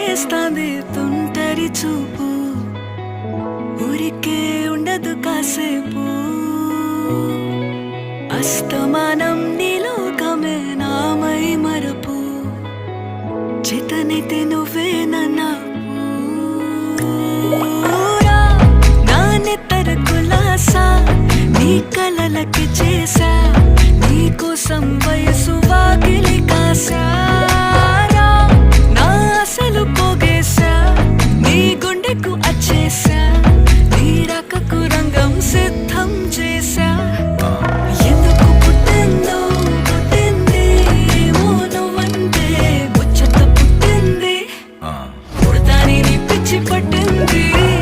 చేస్తాంది తుంటరి చూపు, ఊరికే ఉండదు కాసేపు. అస్తమానం నీలోకమే నామై మరపు, చేతనైతే నువ్వే